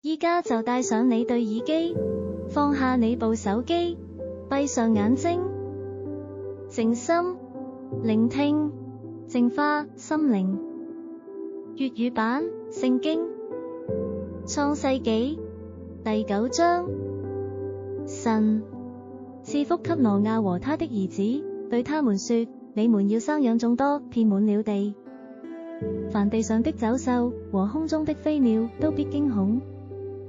依家就戴上你對耳機，放下你部手機，閉上眼睛，靜心，聆聽，淨化心靈。粵語版聖經創世紀第9章。神賜福給挪亞和他的兒子，對他們說：你們要生養眾多，遍滿了地。凡地上的走獸和空中的飛鳥都必驚恐，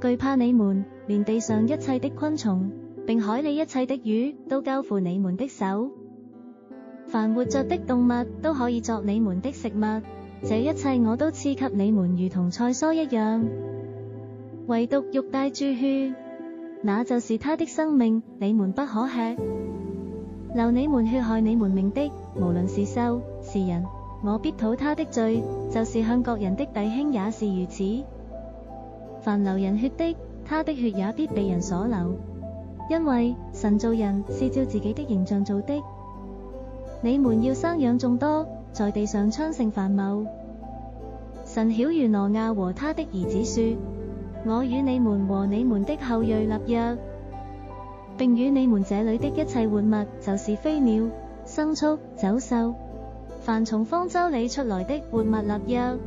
懼怕你們，連地上一切的昆蟲，並海裡一切的魚，都交付你們的手。凡活着的動物都可以作你們的食物，這一切我都賜給你們，如同菜蔬一樣。唯獨肉帶住血，那就是他的生命，你們不可吃。流你們血害你們命的，無論是獸是人，我必討他的罪，就是向各人的弟兄也是如此。凡流人血的，他的血也必被人所流，因為神造人是照自己的形象造的。你們要生養眾多，在地上昌盛繁茂。神曉諭挪亞和他的兒子說：我與你們和你們的後裔立約，並與你們這裡的一切活物，就是飛鳥、牲畜、走獸，凡從方舟裡出來的活物立約。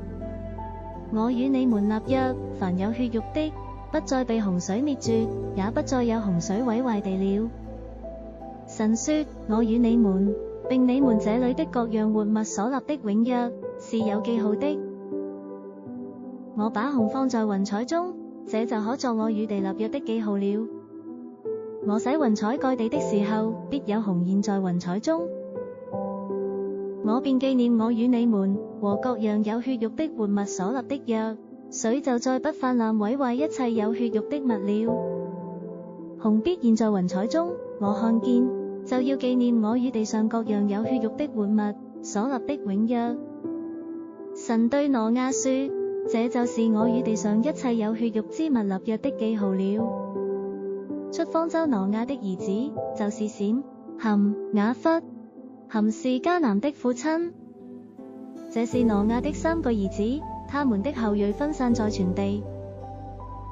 我與你們立約，凡有血肉的，不再被洪水滅絕，也不再有洪水毀壞地了。神說：我與你們，並你們這裡的各樣活物所立的永約，是有記號的。我把虹放在雲彩中，這就可作我與地立約的記號了。我使雲彩蓋地的時候，必有虹現在雲彩中。我便紀念我與你們和各樣有血肉的活物所立的約，水就再不氾濫毀壞一切有血肉的物了。虹必現在雲彩中，我看見，就要紀念我與地上各樣有血肉的活物所立的永約。神對挪亞說：這就是我與地上一切有血肉之物立約的記號了。出方舟挪亞的兒子就是閃、含、雅弗。含是迦南的父親。這是挪亞的3個兒子，他們的後裔分散在全地。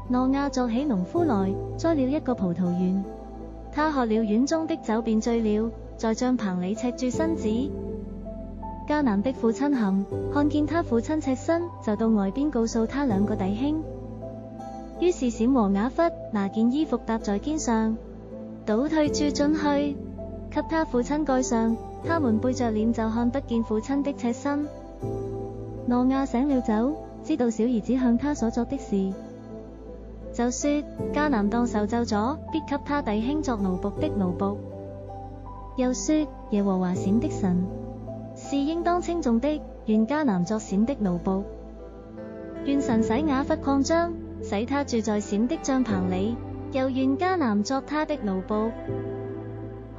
挪亞作起農夫來，栽了一個葡萄園。他喝了園中的酒，便醉了，在帳棚裡赤住身子。迦南的父親含看見他父親赤身，就到外邊告訴他2個弟兄。於是閃和雅弗拿件衣服搭在肩上，倒退住進去，給他父親蓋上。他們背着臉，就看不見父親的赤身。挪亞醒了酒，知道小兒子向他所作的事，就說：迦南當受咒詛，必給他弟兄作奴僕的奴僕。又說：耶和華閃的神是應當稱頌的，願迦南作閃的奴僕。願神使雅弗擴張，使他住在閃的帳棚裡，又願迦南作他的奴僕。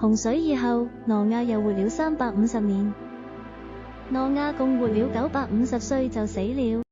洪水以後，挪亞又活了350年。挪亞共活了950歲就死了。